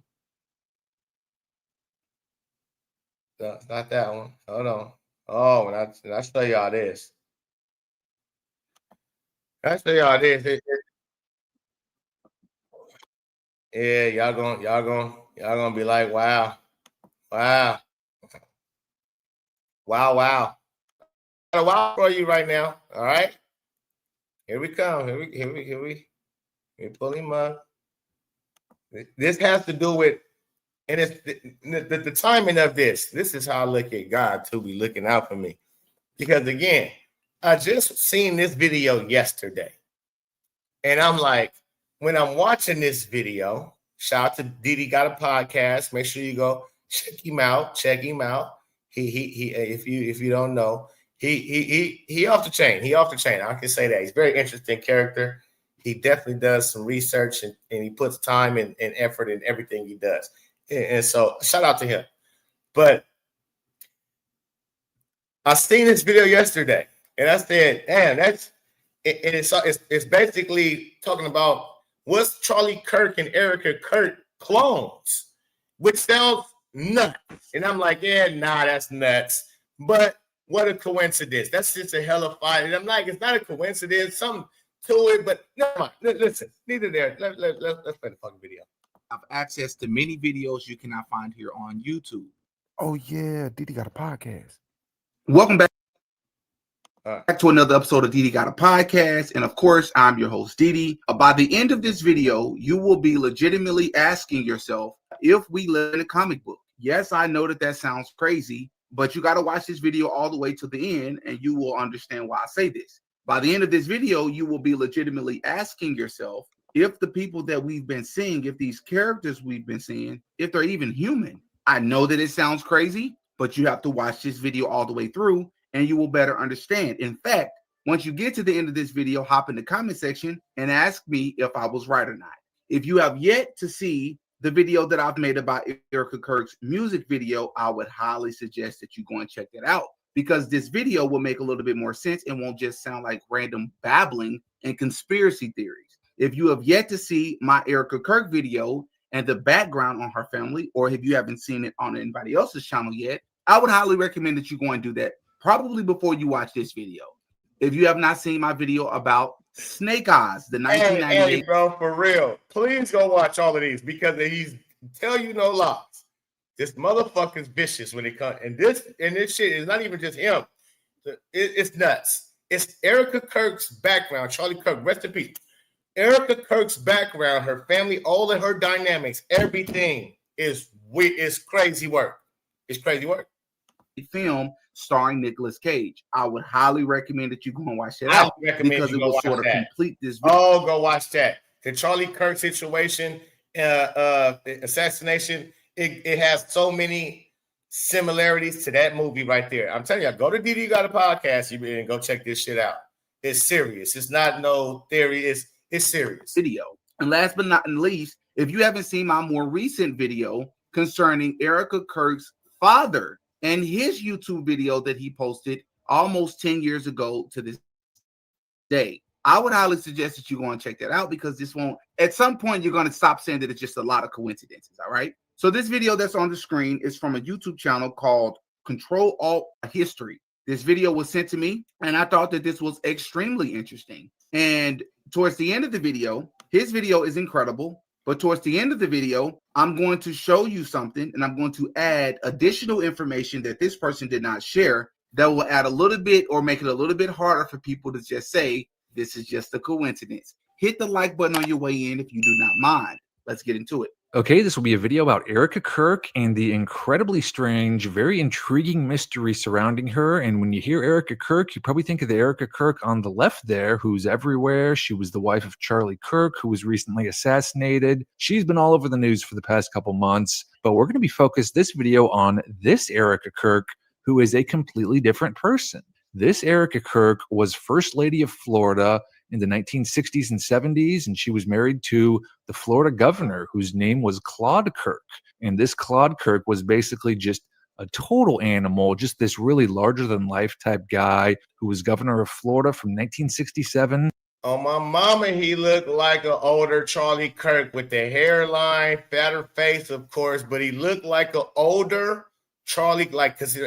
C: No, it's not that one. Hold on. Oh, when I show y'all this. I show y'all this. Yeah, y'all gonna be like, wow. Got a wow for you right now. All right. Here we come. Here we pull him up. This has to do with, and it's the timing of this. This is how I look at God to be looking out for me. Because again, I just seen this video yesterday. And I'm like, when I'm watching this video, shout out to Didi Got a Podcast. Make sure you go check him out. He if you don't know, he off the chain. He off the chain. I can say that. He's a very interesting character. He definitely does some research and he puts time and effort in everything he does. And so shout out to him. But I seen this video yesterday And I said, damn, it's basically talking about what's Charlie Kirk and Erica Kirk clones, which sounds nuts. And I'm like, yeah, nah, that's nuts. But what a coincidence. That's just a hell of fire. And I'm like, it's not a coincidence, something to it, but never mind. Listen, neither there. Let's play the fucking video.
D: Have access to many videos you cannot find here on YouTube.
E: Oh yeah, Didi got a podcast.
D: Welcome back to another episode of Didi Got a Podcast. And of course, I'm your host, Didi. By the end of this video, you will be legitimately asking yourself if we live in a comic book. Yes, I know that sounds crazy, but you got to watch this video all the way to the end and you will understand why I say this. By the end of this video, you will be legitimately asking yourself if the people that we've been seeing, if these characters we've been seeing, if they're even human. I know that it sounds crazy, but you have to watch this video all the way through and you will better understand. In fact, once you get to the end of this video, hop in the comment section and ask me if I was right or not. If you have yet to see the video that I've made about Erica Kirk's music video, I would highly suggest that you go and check that out, because this video will make a little bit more sense and won't just sound like random babbling and conspiracy theories. If you have yet to see my Erica Kirk video and the background on her family, or if you haven't seen it on anybody else's channel yet, I would highly recommend that you go and do that probably before you watch this video. If you have not seen my video about Snake Eyes, the 1998...
C: Hey, bro, for real, please go watch all of these, because he's tell you no lies. This motherfucker's vicious when it comes, and this shit is not even just him. It's nuts. It's Erica Kirk's background. Charlie Kirk, rest in peace. Erica Kirk's background, her family, all of her dynamics, everything is crazy work. It's crazy work.
D: Film starring Nicolas Cage. I would highly recommend that you go and watch that out, because it will sort of complete this video.
C: Oh, go watch that. The Charlie Kirk situation, assassination, it has so many similarities to that movie right there. I'm telling you, go to Didi Got a Podcast and go check this shit out. It's serious. It's not no theory. It's serious.
D: Video. And last but not least, if you haven't seen my more recent video concerning Erica Kirk's father and his YouTube video that he posted almost 10 years ago to this day, I would highly suggest that you go and check that out, because this won't, at some point, you're going to stop saying that it's just a lot of coincidences. All right. So this video that's on the screen is from a YouTube channel called Control Alt History. This video was sent to me, and I thought that this was extremely interesting. And towards the end of the video, his video is incredible. But towards the end of the video, I'm going to show you something, and I'm going to add additional information that this person did not share that will add a little bit or make it a little bit harder for people to just say this is just a coincidence. Hit the like button on your way in if you do not mind. Let's get into it.
F: Okay, this will be a video about Erica Kirk and the incredibly strange, very intriguing mystery surrounding her. And when you hear Erica Kirk, you probably think of the Erica Kirk on the left there, who's everywhere. She was the wife of Charlie Kirk, who was recently assassinated. She's been all over the news for the past couple months. But we're going to be focused this video on this Erica Kirk, who is a completely different person. This Erica Kirk was First Lady of Florida in the 1960s and 70s, and she was married to the Florida governor, whose name was Claude Kirk. And this Claude Kirk was basically just a total animal, just this really larger-than-life type guy who was governor of Florida from 1967.
C: Oh, my mama, he looked like an older Charlie Kirk with the hairline, fatter face, of course, but he looked like an older Charlie, like, because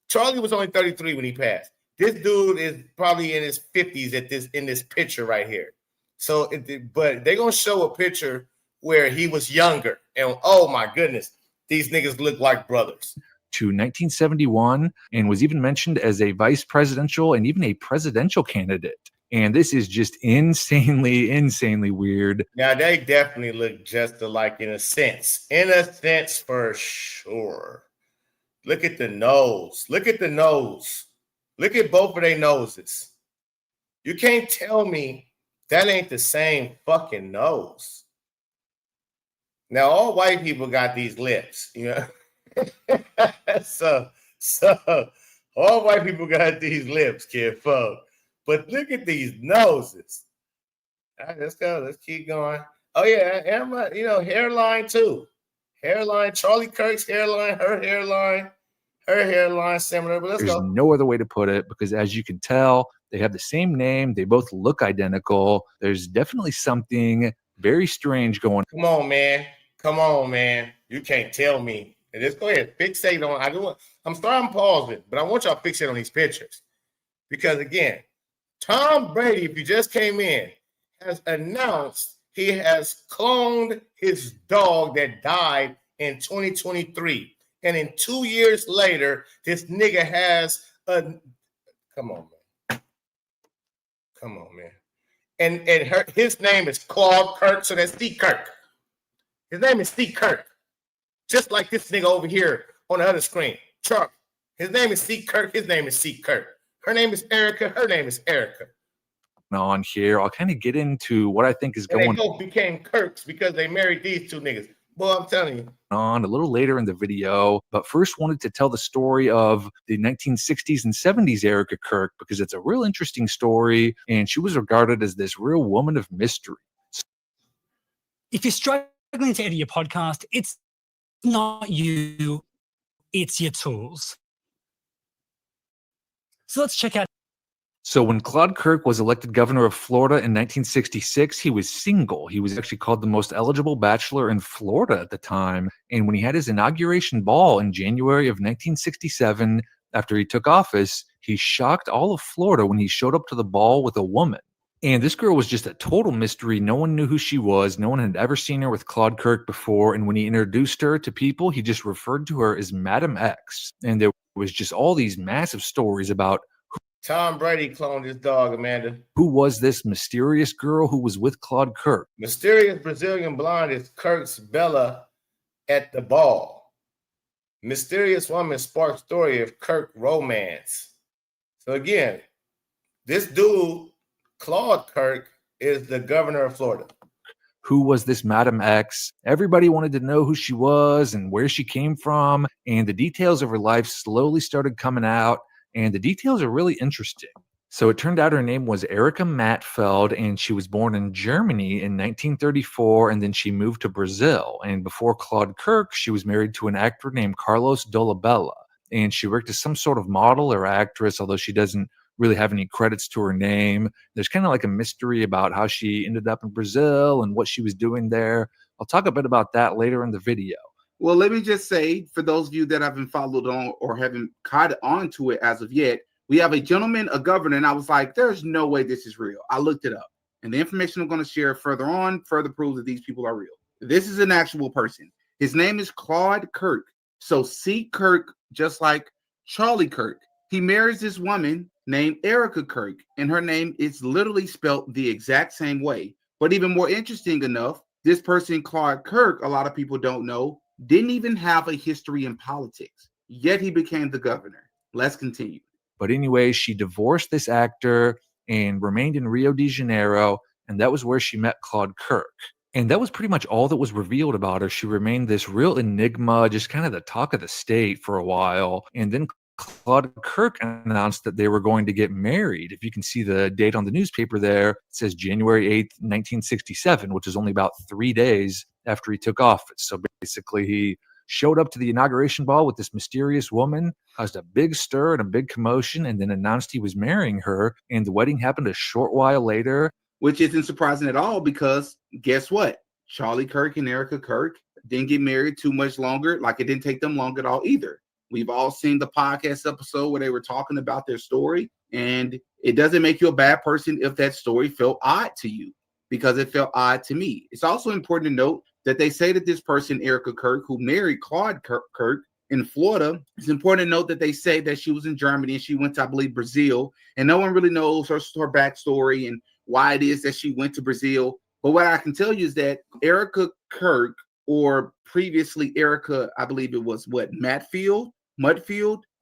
C: Charlie was only 33 when he passed. This dude is probably in his 50s in this picture right here. So, but they're going to show a picture where he was younger. And oh my goodness, these niggas look like brothers.
F: To 1971, and was even mentioned as a vice presidential and even a presidential candidate. And this is just insanely, insanely weird.
C: Now, they definitely look just alike in a sense. In a sense, for sure. Look at the nose. Look at the nose. Look at both of their noses. You can't tell me that ain't the same fucking nose. Now, all white people got these lips, you know. so all white people got these lips, kid, fuck. But look at these noses. All right, let's go. Let's keep going. Oh yeah, and hairline too. Hairline. Charlie Kirk's hairline. Her hairline. Her hairline similar, but let's
F: There's
C: go.
F: no other way to put it because, as you can tell, they have the same name. They both look identical. There's definitely something very strange going on.
C: Come on, man. Come on, man. You can't tell me. And just go ahead, fixate on. I'm starting pausing, but I want y'all to fixate on these pictures. Because again, Tom Brady, if you just came in, has announced he has cloned his dog that died in 2023. And in 2 years later, this nigga has a. Come on, man. Come on, man. And his name is Claude Kirk, so that's Steve Kirk. His name is Steve Kirk. Just like this nigga over here on the other screen. Chuck. His name is Steve Kirk. His name is Steve Kirk. Her name is Erica. Her name is Erica.
F: On here, I'll kind of get into what I think is
C: and
F: going
C: they both became Kirks because they married these two niggas. Boy, I'm telling you.
F: On a little later in the video, but first wanted to tell the story of the 1960s and 70s Erica Kirk because it's a real interesting story and she was regarded as this real woman of mystery.
G: If you're struggling to edit your podcast, it's not you, it's your tools. So let's check out.
F: So when Claude Kirk was elected governor of Florida in 1966, he was single. He was actually called the most eligible bachelor in Florida at the time. And when he had his inauguration ball in January of 1967, after he took office, he shocked all of Florida when he showed up to the ball with a woman. And this girl was just a total mystery. No one knew who she was. No one had ever seen her with Claude Kirk before. And when he introduced her to people, he just referred to her as Madam X. And there was just all these massive stories about
C: Tom Brady cloned his dog, Amanda.
F: who was this mysterious girl who was with Claude Kirk.
C: Mysterious Brazilian blonde is Kirk's Bella at the ball. Mysterious woman sparks story of Kirk romance. So again, this dude, Claude Kirk, is the governor of Florida.
F: Who was this Madam X? Everybody wanted to know who she was and where she came from, and the details of her life slowly started coming out. And the details are really interesting. So it turned out her name was Erica Matfeld, and she was born in Germany in 1934, and then she moved to Brazil. And before Claude Kirk, she was married to an actor named Carlos Dolabella. And she worked as some sort of model or actress, although she doesn't really have any credits to her name. There's kind of like a mystery about how she ended up in Brazil and what she was doing there. I'll talk a bit about that later in the video.
D: Well, let me just say, for those of you that haven't followed on or haven't caught on to it as of yet, we have a gentleman, a governor, and I was like, there's no way this is real. I looked it up, and the information I'm going to share further on further proves that these people are real. This is an actual person. His name is Claude Kirk. So C. Kirk, just like Charlie Kirk. He marries this woman named Erica Kirk, and her name is literally spelled the exact same way. But even more interesting enough, this person, Claude Kirk, a lot of people don't know, didn't even have a history in politics, yet he became the governor. Let's continue.
F: But anyway, she divorced this actor and remained in Rio de Janeiro, and that was where she met Claude Kirk. And that was pretty much all that was revealed about her. She remained this real enigma, just kind of the talk of the state for a while. And then Claude Kirk announced that they were going to get married. If you can see the date on the newspaper there, it says January 8th, 1967, which is only about 3 days after he took office. So basically, he showed up to the inauguration ball with this mysterious woman, caused a big stir and a big commotion, and then announced he was marrying her. And the wedding happened a short while later.
D: Which isn't surprising at all because guess what? Charlie Kirk and Erica Kirk didn't get married too much longer. Like it didn't take them long at all either. We've all seen the podcast episode where they were talking about their story, and it doesn't make you a bad person if that story felt odd to you, because it felt odd to me. It's also important to note that they say that this person, Erica Kirk, who married Claude Kirk in Florida, it's important to note that they say that she was in Germany and she went to, I believe, Brazil, and no one really knows her backstory and why it is that she went to Brazil. But what I can tell you is that Erica Kirk, or previously Erica, I believe it was Mudfield,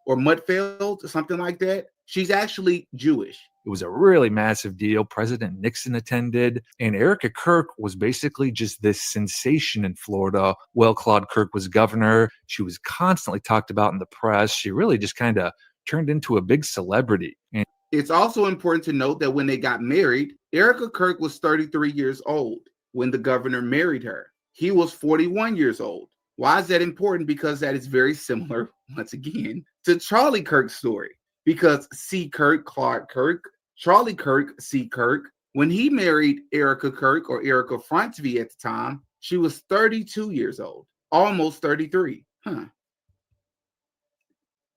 D: or something like that. She's actually Jewish.
F: It was a really massive deal. President Nixon attended, and Erica Kirk was basically just this sensation in Florida. While Claude Kirk was governor, she was constantly talked about in the press. She really just kind of turned into a big celebrity. And
D: it's also important to note that when they got married, Erica Kirk was 33 years old when the governor married her. He was 41 years old. Why is that important? Because that is very similar, once again, to Charlie Kirk's story because C. Kirk, Clark Kirk, Charlie Kirk, C. Kirk, when he married Erica Kirk or Erica Frontvie at the time, she was 32 years old, almost 33. Huh.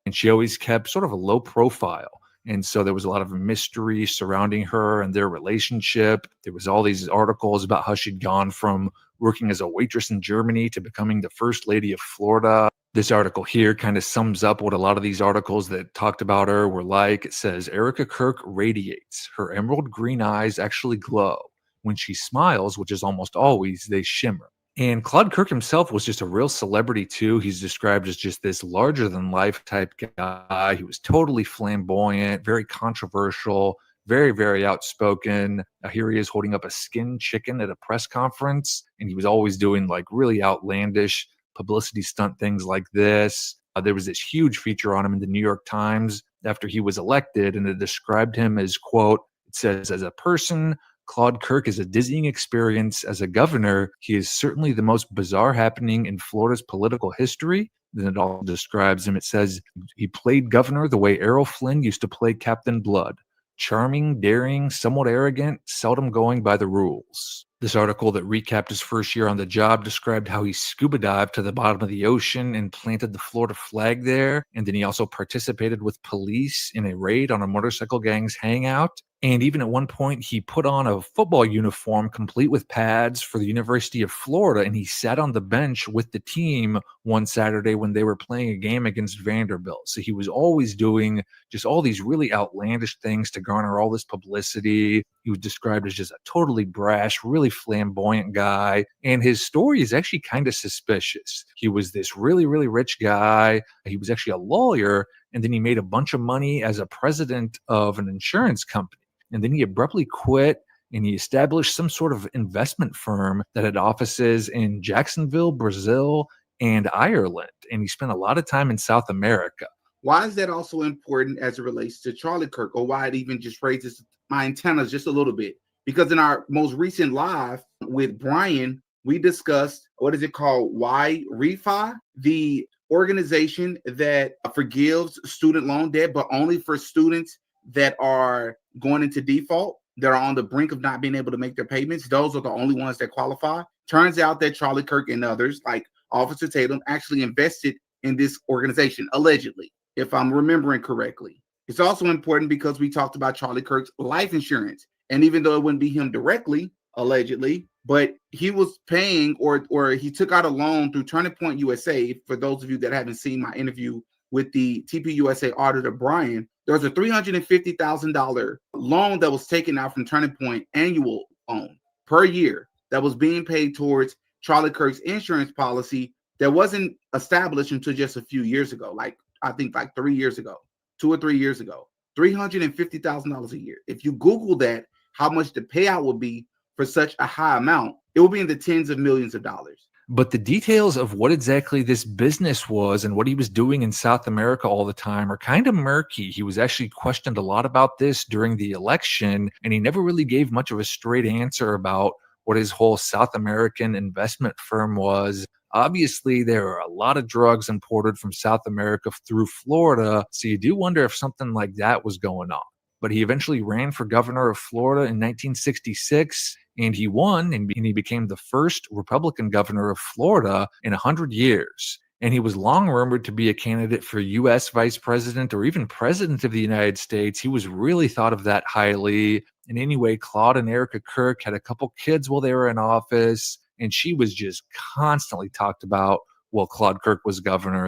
F: And she always kept sort of a low profile. And so there was a lot of mystery surrounding her and their relationship. There was all these articles about how she'd gone from working as a waitress in Germany to becoming the first lady of Florida. This article here kind of sums up what a lot of these articles that talked about her were like. It says, Erica Kirk radiates. Her emerald green eyes actually glow. When she smiles, which is almost always, they shimmer. And Claude Kirk himself was just a real celebrity too. He's described as just this larger than life type guy. He was totally flamboyant, very controversial, very, very outspoken. Here he is holding up a skinned chicken at a press conference. And he was always doing like really outlandish publicity stunt things like this. There was this huge feature on him in the New York Times after he was elected. And it described him as, quote, it says, as a person, Claude Kirk is a dizzying experience. As a governor, he is certainly the most bizarre happening in Florida's political history. Then it all describes him. It says he played governor the way Errol Flynn used to play Captain Blood. Charming, daring, somewhat arrogant, seldom going by the rules. This article that recapped his first year on the job described how he scuba dived to the bottom of the ocean and planted the Florida flag there. And then he also participated with police in a raid on a motorcycle gang's hangout. And even at one point, he put on a football uniform complete with pads for the University of Florida, and he sat on the bench with the team one Saturday when they were playing a game against Vanderbilt. So he was always doing just all these really outlandish things to garner all this publicity. He was described as just a totally brash, really flamboyant guy, and his story is actually kind of suspicious. He was this really, really rich guy. He was actually a lawyer, and then he made a bunch of money as a president of an insurance company. And then he abruptly quit and he established some sort of investment firm that had offices in Jacksonville, Brazil, and Ireland. And he spent a lot of time in South America.
D: Why is that also important as it relates to Charlie Kirk, or why it even just raises my antennas just a little bit? Because in our most recent live with Brian, we discussed, what is it called? Why Refi, the organization that forgives student loan debt, but only for students that are going into default, that are on the brink of not being able to make their payments. Those are the only ones that qualify. Turns out that Charlie Kirk and others like Officer Tatum actually invested in this organization, allegedly, if I'm remembering correctly. It's also important because we talked about Charlie Kirk's life insurance. And even though it wouldn't be him directly, allegedly, but he was paying or he took out a loan through Turning Point USA. For those of you that haven't seen my interview with the TPUSA auditor, Brian, there was a $350,000 loan that was taken out from Turning Point, annual loan per year, that was being paid towards Charlie Kirk's insurance policy that wasn't established until just a few years ago, like I think like 3 years ago, 2 or 3 years ago, $350,000 a year. If you Google that, how much the payout would be for such a high amount, it will be in the tens of millions of dollars.
F: But the details of what exactly this business was and what he was doing in South America all the time are kind of murky. He was actually questioned a lot about this during the election, and he never really gave much of a straight answer about what his whole South American investment firm was. Obviously, there are a lot of drugs imported from South America through Florida, so you do wonder if something like that was going on. But he eventually ran for governor of Florida in 1966, and he won, and he became the first Republican governor of Florida in 100 years. And he was long rumored to be a candidate for U.S. vice president or even president of the United States. He was really thought of that highly. And anyway, Claude and Erica Kirk had a couple kids while they were in office, and she was just constantly talked about while Claude Kirk was governor.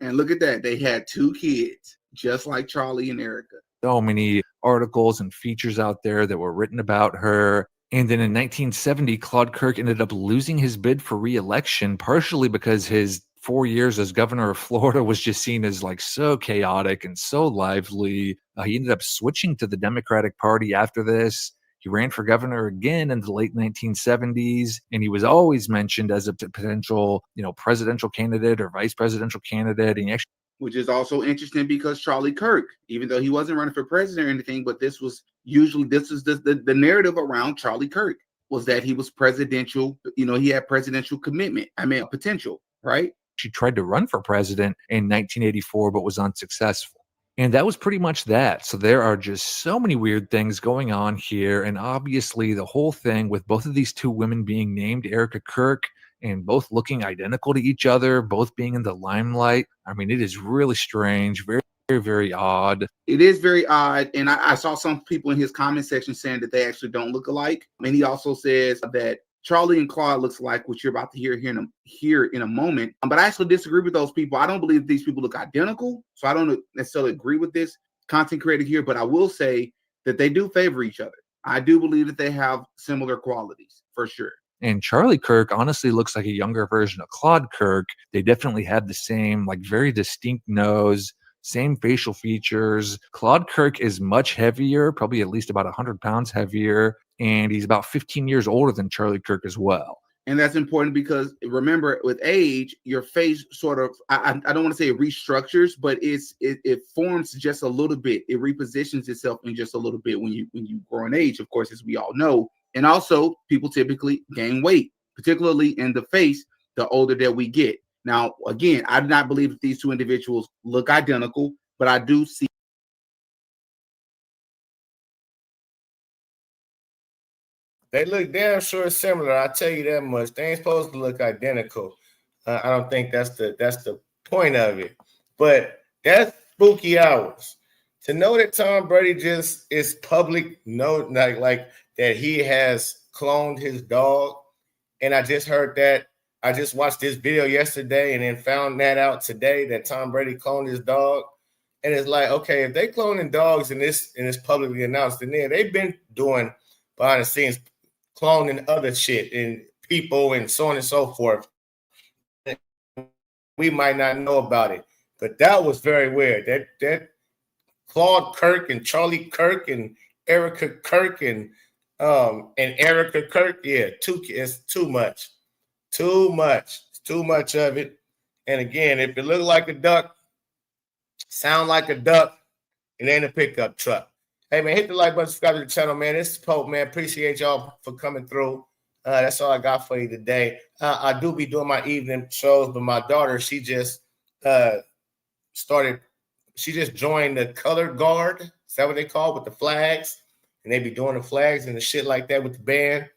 D: And look at that. They had 2 kids, just like Charlie and Erica.
F: So many articles and features out there that were written about her. And then in 1970, Claude Kirk ended up losing his bid for re-election, partially because his 4 years as governor of Florida was just seen as like so chaotic and so lively. He ended up switching to the Democratic Party after this. He ran for governor again in the late 1970s, and he was always mentioned as a potential, presidential candidate or vice presidential candidate. And he actually,
D: which is also interesting because Charlie Kirk, even though he wasn't running for president or anything, but this is the narrative around Charlie Kirk, was that he was presidential. He had presidential potential, right?
F: tried to run for president in 1984, but was unsuccessful. And that was pretty much that. So there are just so many weird things going on here. And obviously, the whole thing with both of these two women being named Erica Kirk and both looking identical to each other, both being in the limelight. I mean, it is really strange, very, very, very odd.
D: It is very odd. And I saw some people in his comment section saying that they actually don't look alike. And he also says that Charlie and Claude looks like what you're about to hear in a moment. But I actually disagree with those people. I don't believe these people look identical. So I don't necessarily agree with this content creator here, but I will say that they do favor each other. I do believe that they have similar qualities for sure.
F: And Charlie Kirk honestly looks like a younger version of Claude Kirk. They definitely had the same, like, very distinct nose, same facial features. Claude Kirk is much heavier, probably at least about 100 pounds heavier. And he's about 15 years older than Charlie Kirk as well.
D: And that's important because, remember, with age, your face sort of, I don't want to say it restructures, but it forms just a little bit. It repositions itself in just a little bit when you grow in age, of course, as we all know. And also, people typically gain weight, particularly in the face, the older that we get. Now, again, I do not believe that these two individuals look identical, but I do see
C: they look damn sure similar. I'll tell you that much. They ain't supposed to look identical. I don't think that's the point of it. But that's spooky hours. To know that Tom Brady just is public, like that he has cloned his dog. And I just heard that. I just watched this video yesterday and then found that out today that Tom Brady cloned his dog. And it's like, okay, if they cloning dogs and it's publicly announced, then they've been doing behind the scenes cloning other shit and people and so on and so forth. We might not know about it, but that was very weird. That Claude Kirk and Charlie Kirk and Erica Kirk and Erica Kirk, yeah, it's too much. Too much. It's too much of it. And again, if it look like a duck, sound like a duck, it ain't a pickup truck. Hey, man, hit the like button, subscribe to the channel, man. This is Pope, man. Appreciate y'all for coming through. That's all I got for you today. I do be doing my evening shows, but my daughter, she just joined the color guard. Is that what they call it, with the flags? And they be doing the flags and the shit like that with the band.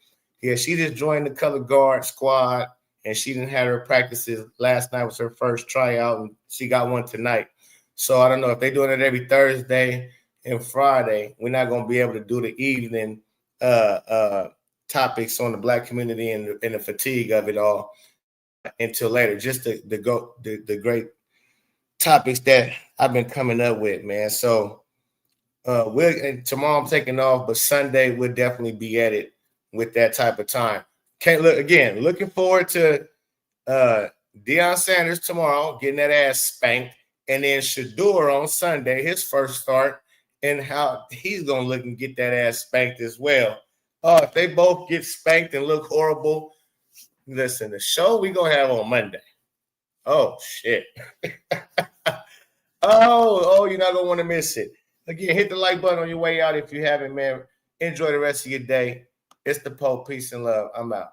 C: Yeah, she just joined the color guard squad, and she didn't have her practices. Last night was her first tryout, and she got one tonight. So I don't know if they're doing it every Thursday and Friday. We're not going to be able to do the evening topics on the Black community and the fatigue of it all until later. Just the great topics that I've been coming up with, man. So tomorrow I'm taking off, but Sunday we'll definitely be at it with that type of time. Looking forward to Deion Sanders tomorrow, getting that ass spanked, and then Sheduer on Sunday, his first start, and how he's going to look and get that ass spanked as well. If they both get spanked and look horrible, listen, the show we going to have on Monday. Oh, shit. Oh, you're not going to want to miss it. Again, hit the like button on your way out if you haven't, man. Enjoy the rest of your day. It's the Pope. Peace and love. I'm out.